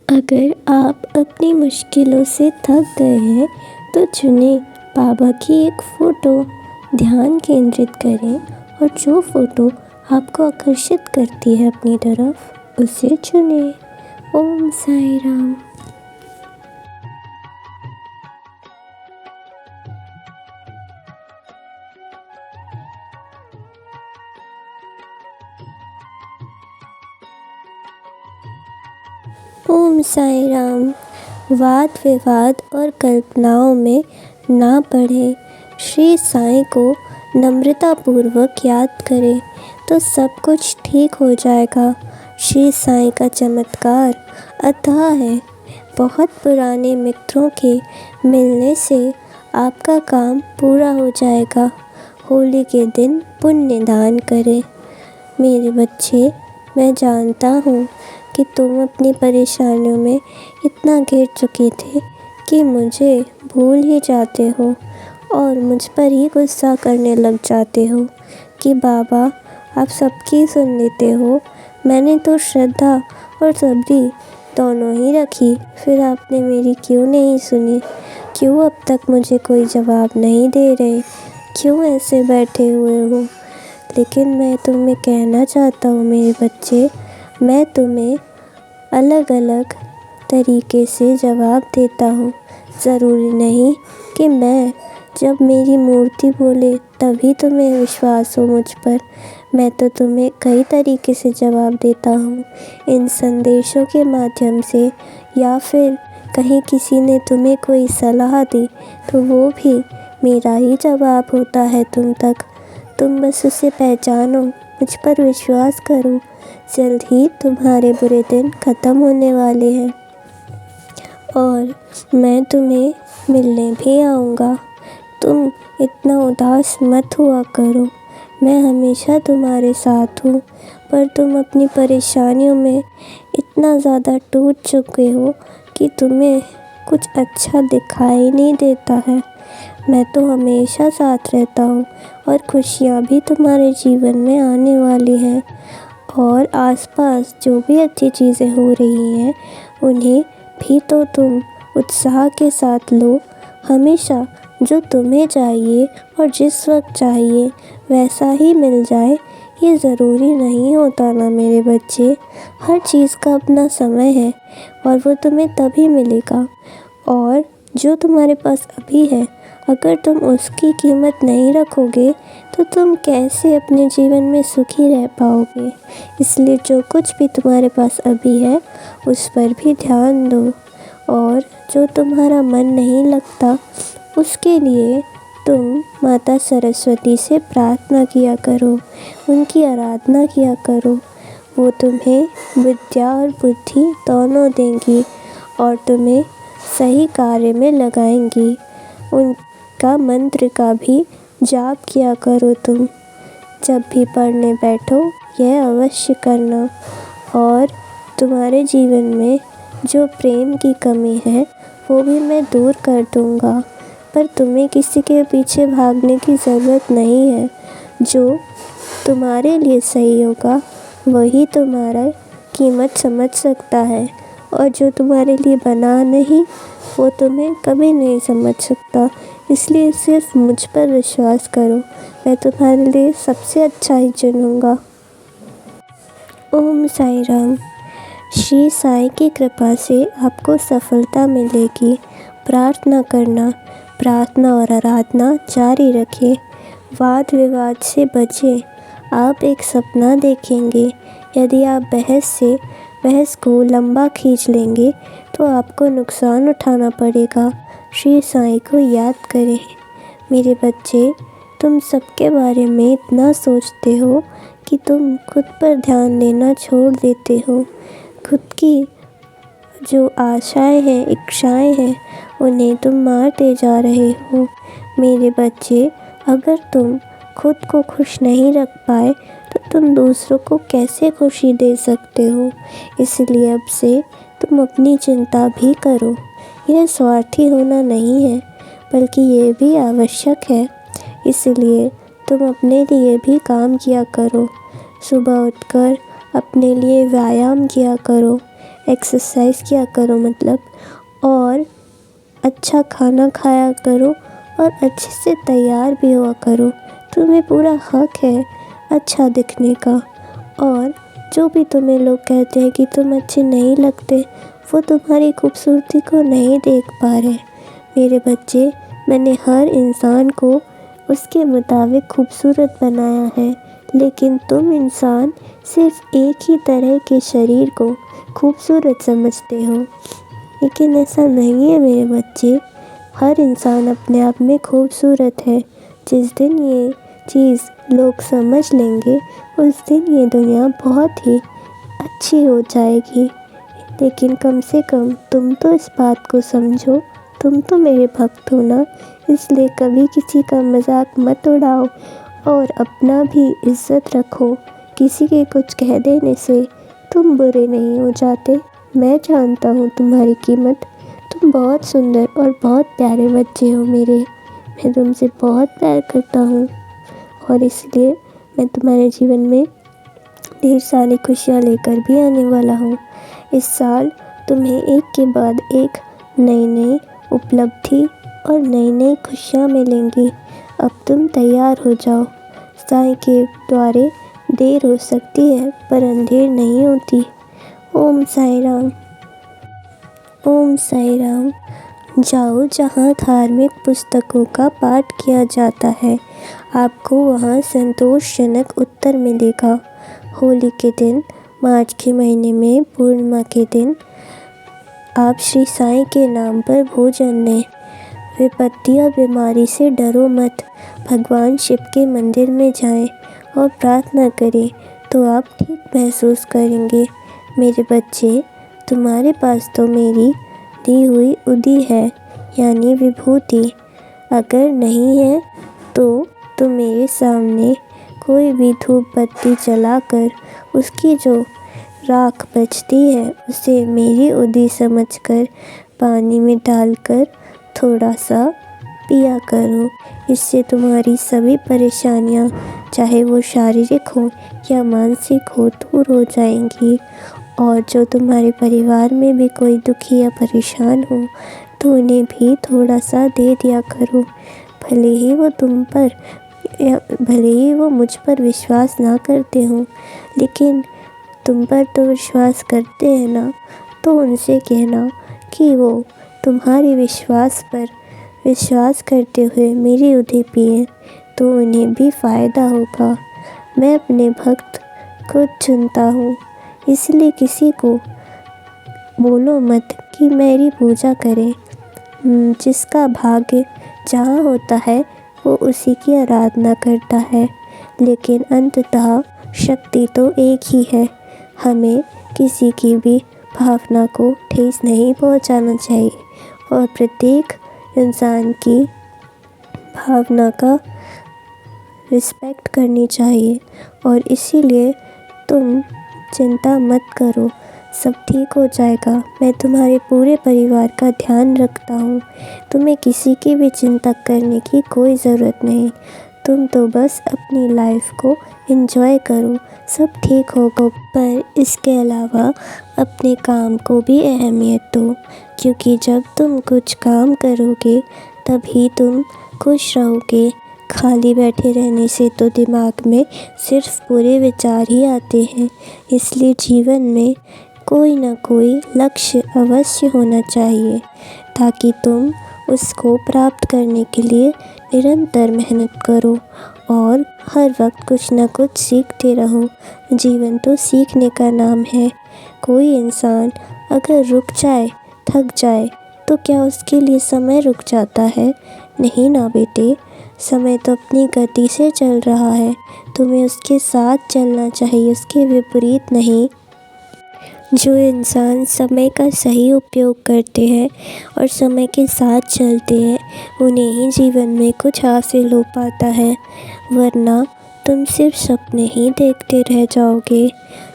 अगर आप अपनी मुश्किलों से थक गए हैं तो चुनें बाबा की एक फ़ोटो, ध्यान केंद्रित करें और जो फ़ोटो आपको आकर्षित करती है अपनी तरफ उसे चुनें। ओम साई राम। ओम साई राम। वाद विवाद और कल्पनाओं में ना पड़ें। श्री साईं को नम्रतापूर्वक याद करें तो सब कुछ ठीक हो जाएगा। श्री साईं का चमत्कार अथाह है। बहुत पुराने मित्रों के मिलने से आपका काम पूरा हो जाएगा। होली के दिन पुण्य दान करें। मेरे बच्चे, मैं जानता हूँ कि तुम अपनी परेशानियों में इतना घिर चुके थे कि मुझे भूल ही जाते हो और मुझ पर ही गुस्सा करने लग जाते हो कि बाबा आप सबकी सुन लेते हो। मैंने तो श्रद्धा और सब्री दोनों ही रखी, फिर आपने मेरी क्यों नहीं सुनी? क्यों अब तक मुझे कोई जवाब नहीं दे रहे? क्यों ऐसे बैठे हुए हो? लेकिन मैं तुम्हें कहना चाहता हूँ मेरे बच्चे, मैं तुम्हें अलग अलग तरीके से जवाब देता हूँ। ज़रूरी नहीं कि मैं जब मेरी मूर्ति बोले तभी तुम्हें विश्वास हो मुझ पर। मैं तो तुम्हें कई तरीके से जवाब देता हूँ, इन संदेशों के माध्यम से, या फिर कहीं किसी ने तुम्हें कोई सलाह दी तो वो भी मेरा ही जवाब होता है तुम तक। तुम बस उसे पहचानो, मुझ पर विश्वास करो। जल्द ही तुम्हारे बुरे दिन ख़त्म होने वाले हैं और मैं तुम्हें मिलने भी आऊँगा। तुम इतना उदास मत हुआ करो, मैं हमेशा तुम्हारे साथ हूँ। पर तुम अपनी परेशानियों में इतना ज़्यादा टूट चुके हो कि तुम्हें कुछ अच्छा दिखाई नहीं देता है। मैं तो हमेशा साथ रहता हूँ और खुशियाँ भी तुम्हारे जीवन में आने वाली हैं। और आसपास जो भी अच्छी चीज़ें हो रही हैं उन्हें भी तो तुम उत्साह के साथ लो। हमेशा जो तुम्हें चाहिए और जिस वक्त चाहिए वैसा ही मिल जाए ये ज़रूरी नहीं होता ना मेरे बच्चे। हर चीज़ का अपना समय है और वो तुम्हें तभी मिलेगा। और जो तुम्हारे पास अभी है, अगर तुम उसकी कीमत नहीं रखोगे तो तुम कैसे अपने जीवन में सुखी रह पाओगे? इसलिए जो कुछ भी तुम्हारे पास अभी है उस पर भी ध्यान दो। और जो तुम्हारा मन नहीं लगता उसके लिए तुम माता सरस्वती से प्रार्थना किया करो, उनकी आराधना किया करो। वो तुम्हें विद्या और बुद्धि दोनों देंगी और तुम्हें सही कार्य में लगाएंगी। उनका मंत्र का भी जाप किया करो तुम। जब भी पढ़ने बैठो यह अवश्य करना। और तुम्हारे जीवन में जो प्रेम की कमी है वो भी मैं दूर कर दूँगा। पर तुम्हें किसी के पीछे भागने की ज़रूरत नहीं है। जो तुम्हारे लिए सही होगा वही तुम्हारा कीमत समझ सकता है और जो तुम्हारे लिए बना नहीं वो तुम्हें कभी नहीं समझ सकता। इसलिए सिर्फ मुझ पर विश्वास करो, मैं तुम्हारे लिए सबसे अच्छा ही चुनूँगा। ओम साई राम। श्री साईं की कृपा से आपको सफलता मिलेगी। प्रार्थना करना, प्रार्थना और आराधना जारी रखें। वाद विवाद से बचें। आप एक सपना देखेंगे, यदि आप बहस को लंबा खींच लेंगे तो आपको नुकसान उठाना पड़ेगा। श्री साईं को याद करें। मेरे बच्चे, तुम सबके बारे में इतना सोचते हो कि तुम खुद पर ध्यान देना छोड़ देते हो। खुद की जो आशाएं हैं, इच्छाएं हैं, उन्हें तुम मारते जा रहे हो। मेरे बच्चे, अगर तुम खुद को खुश नहीं रख पाए तो तुम दूसरों को कैसे खुशी दे सकते हो? इसलिए अब से तुम अपनी चिंता भी करो। यह स्वार्थी होना नहीं है बल्कि ये भी आवश्यक है। इसलिए तुम अपने लिए भी काम किया करो। सुबह उठकर अपने लिए व्यायाम किया करो, एक्सरसाइज किया करो मतलब, और अच्छा खाना खाया करो और अच्छे से तैयार भी हुआ करो। तुम्हें पूरा हक है अच्छा दिखने का। और जो भी तुम्हें लोग कहते हैं कि तुम अच्छे नहीं लगते, वो तुम्हारी खूबसूरती को नहीं देख पा रहे। मेरे बच्चे, मैंने हर इंसान को उसके मुताबिक खूबसूरत बनाया है, लेकिन तुम इंसान सिर्फ एक ही तरह के शरीर को खूबसूरत समझते हो। लेकिन ऐसा नहीं है मेरे बच्चे, हर इंसान अपने आप में खूबसूरत है। जिस दिन ये चीज़ लोग समझ लेंगे, उस दिन ये दुनिया बहुत ही अच्छी हो जाएगी। लेकिन कम से कम तुम तो इस बात को समझो, तुम तो मेरे भक्त हो ना, इसलिए कभी किसी का मजाक मत उड़ाओ और अपना भी इज्जत रखो। किसी के कुछ कह देने से तुम बुरे नहीं हो जाते। मैं जानता हूँ तुम्हारी कीमत। तुम बहुत सुंदर और बहुत प्यारे बच्चे हो मेरे। मैं तुमसे बहुत प्यार करता हूँ और इसलिए मैं तुम्हारे जीवन में ढेर सारी खुशियाँ लेकर भी आने वाला हूँ। इस साल तुम्हें एक के बाद एक नई नई उपलब्धि और नई नई खुशियाँ मिलेंगी। अब तुम तैयार हो जाओ। साईं के द्वारे देर हो सकती है पर अंधेर नहीं होती। ओम साई राम। ओम साई राम। जाओ जहाँ धार्मिक पुस्तकों का पाठ किया जाता है, आपको वहाँ संतोषजनक उत्तर मिलेगा। होली के दिन, मार्च के महीने में पूर्णिमा के दिन, आप श्री साईं के नाम पर भोजन लें। विपत्ति और बीमारी से डरो मत। भगवान शिव के मंदिर में जाएं और प्रार्थना करें तो आप ठीक महसूस करेंगे। मेरे बच्चे, तुम्हारे पास तो मेरी दी हुई उदी है, यानी विभूति। अगर नहीं है तो तुम मेरे सामने कोई भी धूप बत्ती जलाकर उसकी जो राख बचती है उसे मेरी उदी समझकर पानी में डालकर थोड़ा सा पिया करो। इससे तुम्हारी सभी परेशानियां, चाहे वो शारीरिक हो या मानसिक हो, दूर हो जाएंगी। और जो तुम्हारे परिवार में भी कोई दुखी या परेशान हो तो उन्हें भी थोड़ा सा दे दिया करो। भले ही वो मुझ पर विश्वास ना करते हों, लेकिन तुम पर तो विश्वास करते हैं ना, तो उनसे कहना कि वो तुम्हारी विश्वास पर विश्वास करते हुए मेरी उदी पिए तो उन्हें भी फ़ायदा होगा। मैं अपने भक्त को चुनता हूँ, इसलिए किसी को बोलो मत कि मेरी पूजा करें। जिसका भाग्य जहाँ होता है वो उसी की आराधना करता है, लेकिन अंततः शक्ति तो एक ही है। हमें किसी की भी भावना को ठेस नहीं पहुँचाना चाहिए और प्रत्येक इंसान की भावना का रिस्पेक्ट करनी चाहिए। और इसीलिए तुम चिंता मत करो, सब ठीक हो जाएगा। मैं तुम्हारे पूरे परिवार का ध्यान रखता हूँ। तुम्हें किसी की भी चिंता करने की कोई ज़रूरत नहीं। तुम तो बस अपनी लाइफ को एंजॉय करो, सब ठीक होगा। पर इसके अलावा अपने काम को भी अहमियत दो, क्योंकि जब तुम कुछ काम करोगे तभी तुम खुश रहोगे। खाली बैठे रहने से तो दिमाग में सिर्फ बुरे विचार ही आते हैं। इसलिए जीवन में कोई ना कोई लक्ष्य अवश्य होना चाहिए, ताकि तुम उसको प्राप्त करने के लिए निरंतर मेहनत करो और हर वक्त कुछ ना कुछ सीखते रहो। जीवन तो सीखने का नाम है। कोई इंसान अगर रुक जाए, थक जाए, तो क्या उसके लिए समय रुक जाता है? नहीं ना बेटे, समय तो अपनी गति से चल रहा है। तुम्हें उसके साथ चलना चाहिए, उसके विपरीत नहीं। जो इंसान समय का सही उपयोग करते हैं और समय के साथ चलते हैं, उन्हें ही जीवन में कुछ हासिल हो पाता है, वरना तुम सिर्फ सपने ही देखते रह जाओगे।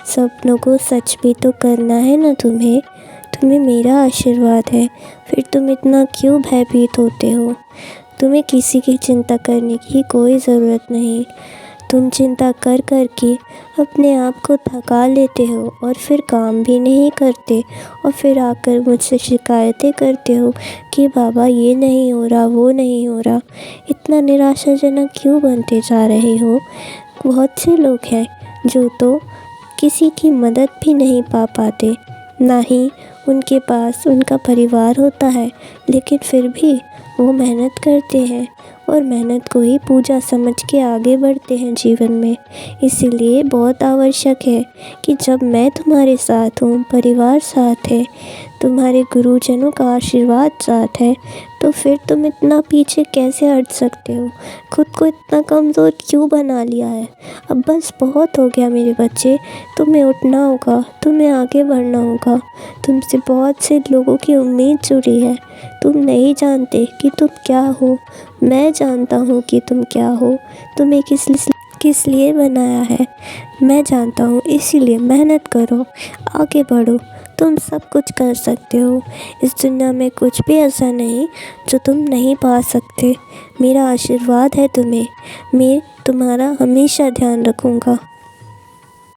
सपनों को सच भी तो करना है ना तुम्हें। तुम्हें मेरा आशीर्वाद है, फिर तुम इतना क्यों भयभीत होते हो? तुम्हें किसी की चिंता करने की कोई ज़रूरत नहीं। तुम चिंता कर कर के अपने आप को थका लेते हो और फिर काम भी नहीं करते और फिर आकर मुझसे शिकायतें करते हो कि बाबा ये नहीं हो रहा, वो नहीं हो रहा। इतना निराशाजनक क्यों बनते जा रहे हो? बहुत से लोग हैं जो तो किसी की मदद भी नहीं पा पाते, ना ही उनके पास उनका परिवार होता है, लेकिन फिर भी वो मेहनत करते हैं और मेहनत को ही पूजा समझ के आगे बढ़ते हैं जीवन में। इसीलिए बहुत आवश्यक है कि जब मैं तुम्हारे साथ हूँ, परिवार साथ है, तुम्हारे गुरुजनों का आशीर्वाद साथ है, तो फिर तुम इतना पीछे कैसे हट सकते हो? खुद को इतना कमज़ोर क्यों बना लिया है? अब बस बहुत हो गया मेरे बच्चे, तुम्हें उठना होगा, तुम्हें आगे बढ़ना होगा। तुमसे बहुत से लोगों की उम्मीद जुड़ी है। तुम नहीं जानते कि तुम क्या हो, मैं जानता हूँ कि तुम क्या हो, तुम्हें किस लिए बनाया है मैं जानता हूँ। इसीलिए मेहनत करो, आगे बढ़ो, तुम सब कुछ कर सकते हो। इस दुनिया में कुछ भी ऐसा नहीं जो तुम नहीं पा सकते। मेरा आशीर्वाद है तुम्हें, मैं तुम्हारा हमेशा ध्यान रखूँगा।